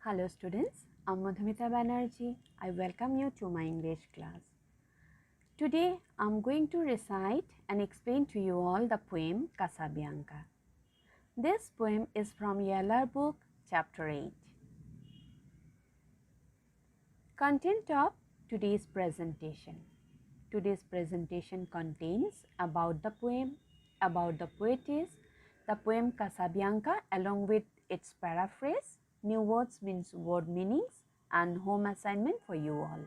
Hello students, I'm Madhumita Banerjee. I welcome you to my English class. Today I'm going to recite and explain to you all the poem Casabianca. This poem is from ELR book chapter 8. Content of today's presentation. Today's presentation contains about the poem, about the poetess, the poem Casabianca along with its paraphrase, new words means word meanings, and home assignment for you all.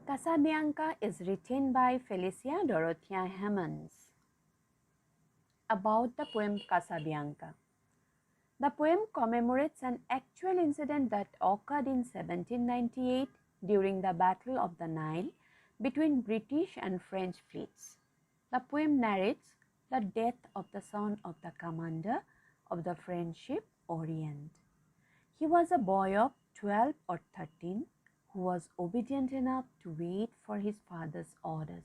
Casabianca is written by Felicia Dorothea Hemans. About the poem Casabianca. The poem commemorates an actual incident that occurred in 1798 during the Battle of the Nile between British and French fleets. The poem narrates the death of the son of the commander of the French ship Orient. He was a boy of 12 or 13 who was obedient enough to wait for his father's orders,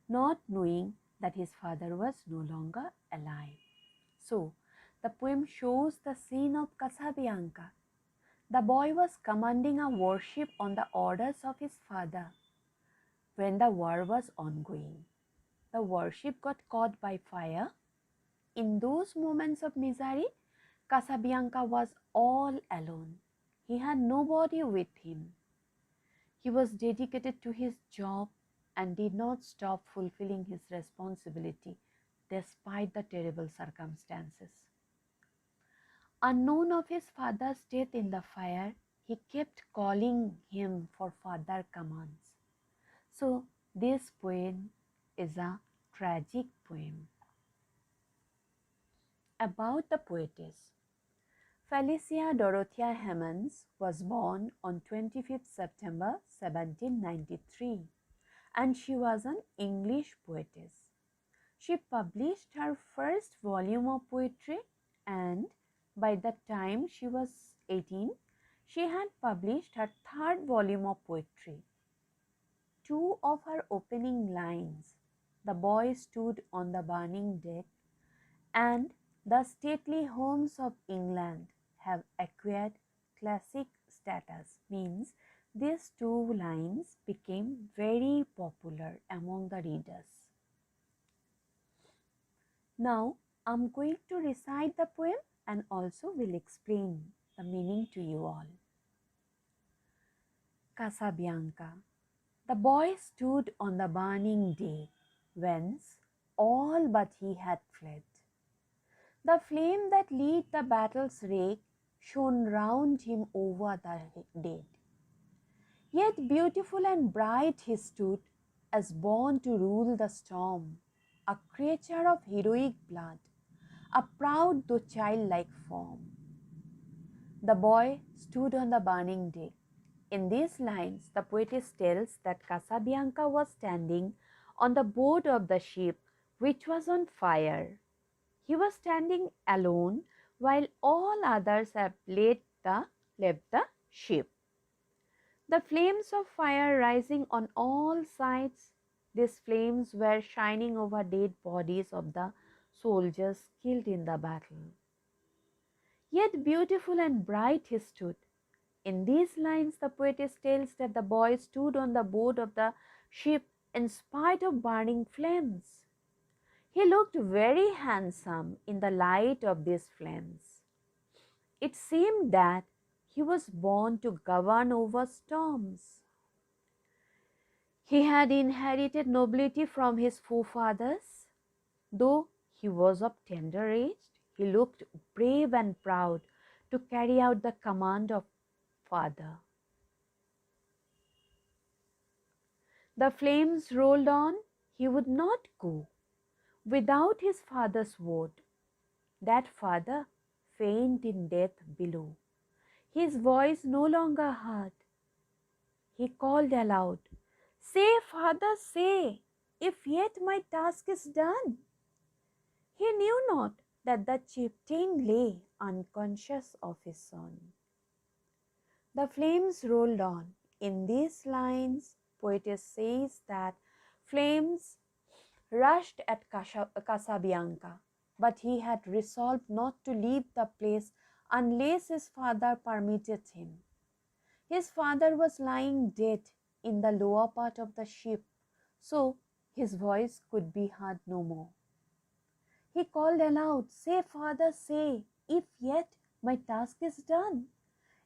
not knowing that his father was no longer alive. So, the poem shows the scene of Casabianca. The boy was commanding a warship on the orders of his father. When the war was ongoing, the warship got caught by fire. In those moments of misery, Casabianca was all alone. He had nobody with him. He was dedicated to his job and did not stop fulfilling his responsibility despite the terrible circumstances. Unknown of his father's death in the fire, he kept calling him for further commands. So, this poem is a tragic poem. About the poetess. Felicia Dorothea Hemans was born on 25th September 1793 and she was an English poetess. She published her first volume of poetry and by the time she was 18, she had published her third volume of poetry. Two of her opening lines, "The boy stood on the burning deck" and "The stately homes of England," have acquired classic status, means these two lines became very popular among the readers. Now, I am going to recite the poem and also will explain the meaning to you all. Casabianca. The boy stood on the burning deck, whence all but he had fled. The flame that lit the battle's wreck shone round him over the dead. Yet beautiful and bright he stood, as born to rule the storm, a creature of heroic blood, a proud though childlike form. The boy stood on the burning deck. In these lines, the poetess tells that Casabianca was standing on the board of the ship which was on fire. He was standing alone while all others have left the ship. The flames of fire rising on all sides, these flames were shining over dead bodies of the soldiers killed in the battle. Yet beautiful and bright he stood. In these lines, the poetess tells that the boy stood on the board of the ship in spite of burning flames. He looked very handsome in the light of these flames. It seemed that he was born to govern over storms. He had inherited nobility from his forefathers. Though he was of tender age, he looked brave and proud to carry out the command of father. The flames rolled on, he would not go without his father's word. That father faint in death below, his voice no longer heard. He called aloud, "Say, father, say, if yet my task is done." He knew not that the chieftain lay unconscious of his son. The flames rolled on. In these lines, poetess says that flames rushed at Casabianca, but he had resolved not to leave the place unless his father permitted him. His father was lying dead in the lower part of the ship, so his voice could be heard no more. He called aloud, "Say, father, say, if yet my task is done."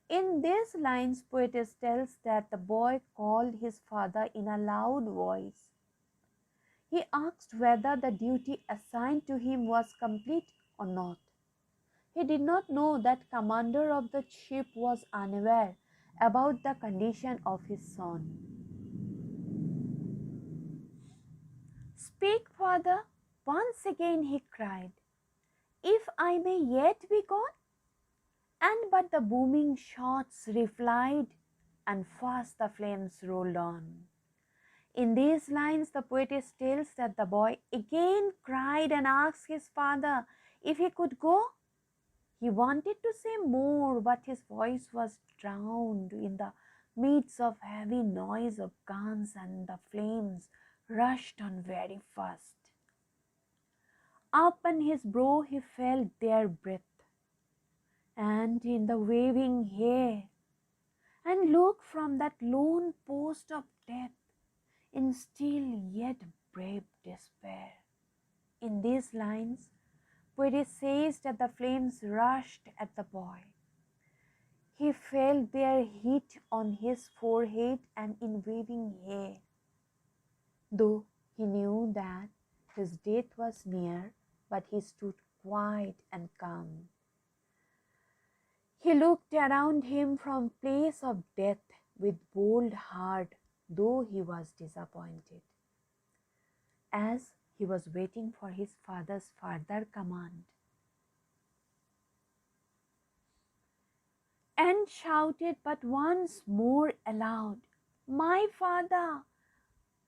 In these lines, poetess tells that the boy called his father in a loud voice. He asked whether the duty assigned to him was complete or not. He did not know that commander of the ship was unaware about the condition of his son. "Speak, father," once again he cried, "if I may yet be gone." And but the booming shots replied, and fast the flames rolled on. In these lines, the poetess tells that the boy again cried and asked his father if he could go. He wanted to say more, but his voice was drowned in the midst of heavy noise of guns, and the flames rushed on very fast. Up on his brow he felt their breath, and in the waving hair, and looked from that lone post of death in still yet brave despair. In these lines, poet says that the flames rushed at the boy. He felt their heat on his forehead and in waving hair. Though he knew that his death was near, but he stood quiet and calm. He looked around him from place of death with bold heart, though he was disappointed, as he was waiting for his father's further command, and shouted but once more aloud, "My father,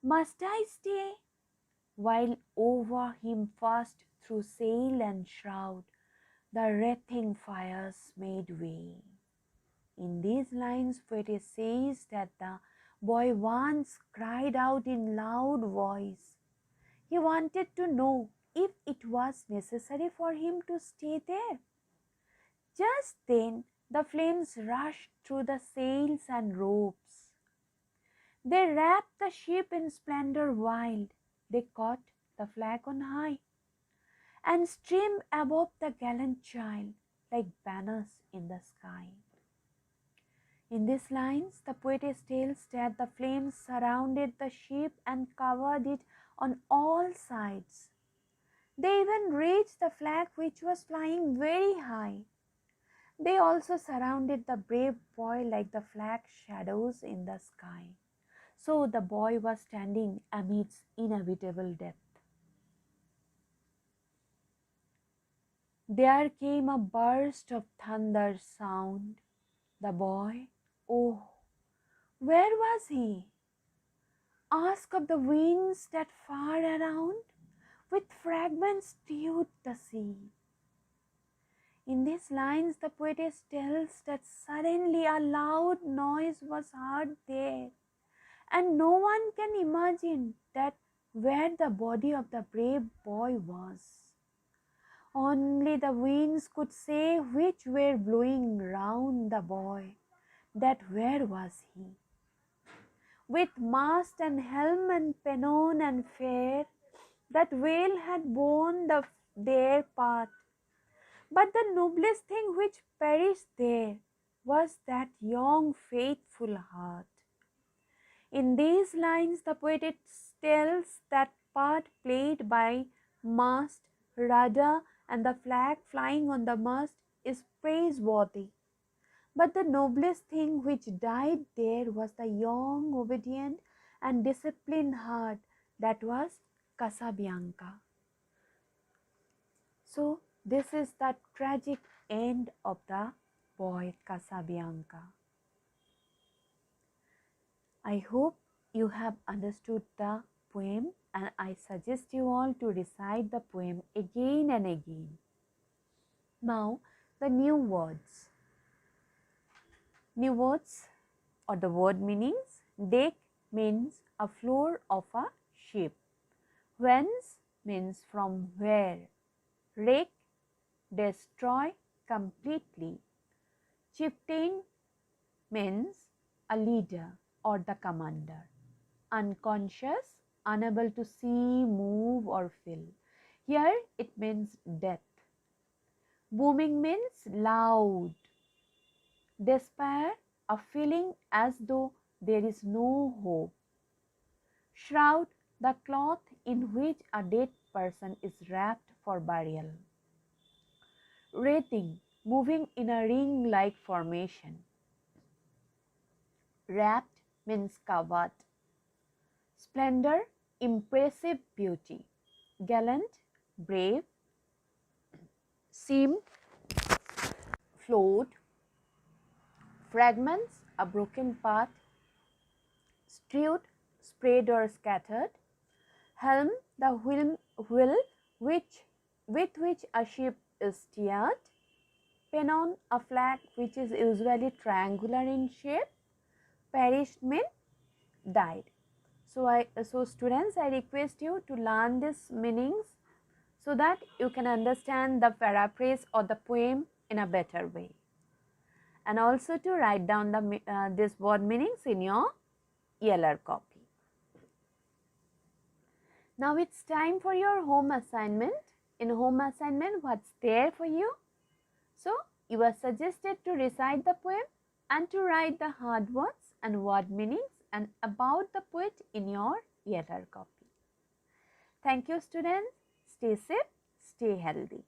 must I stay?" While over him fast through sail and shroud the wreathing fires made way. In these lines, poet says that the boy once cried out in loud voice. He wanted to know if it was necessary for him to stay there. Just then, the flames rushed through the sails and ropes. They wrapped the ship in splendor wild. They caught the flag on high and streamed above the gallant child like banners in the sky. In these lines, the poetess tells that the flames surrounded the ship and covered it on all sides. They even reached the flag, which was flying very high. They also surrounded the brave boy like the flag shadows in the sky. So the boy was standing amidst inevitable death. There came a burst of thunder sound. The boy, oh, where was he? Ask of the winds that far around with fragments strewed the sea. In these lines, the poetess tells that suddenly a loud noise was heard there, and no one can imagine that where the body of the brave boy was. Only the winds could say which were blowing round the boy, that where was he. With mast and helm and pennon and fare, that whale had borne their part. But the noblest thing which perished there was that young faithful heart. In these lines, the poet tells that part played by mast, rudder, and the flag flying on the mast is praiseworthy. But the noblest thing which died there was the young, obedient, and disciplined heart that was CASABIANCA. So, this is the tragic end of the boy CASABIANCA. I hope you have understood the poem, and I suggest you all to recite the poem again and again. Now, the new words. New words or the word meanings. Deck means a floor of a ship. Whence means from where. Wreck, destroy, completely. Chieftain means a leader or the commander. Unconscious, unable to see, move or feel. Here it means death. Booming means loud. Despair, a feeling as though there is no hope. Shroud, the cloth in which a dead person is wrapped for burial. Wreathing, moving in a ring-like formation. Wrapped means covered. Splendor, impressive beauty. Gallant, brave. Seamed, flowed. Fragments, a broken part. Strewed, spread or scattered. Helm, the wheel with which a ship is steered. Pennon, a flag which is usually triangular in shape. Perished means died. So students, I request you to learn these meanings so that you can understand the paraphrase or the poem in a better way, and also to write down these word meanings in your ELR copy. Now it's time for your home assignment. In home assignment, what's there for you? So you are suggested to recite the poem and to write the hard words and word meanings and about the poet in your ELR copy. Thank you students. Stay safe, stay healthy.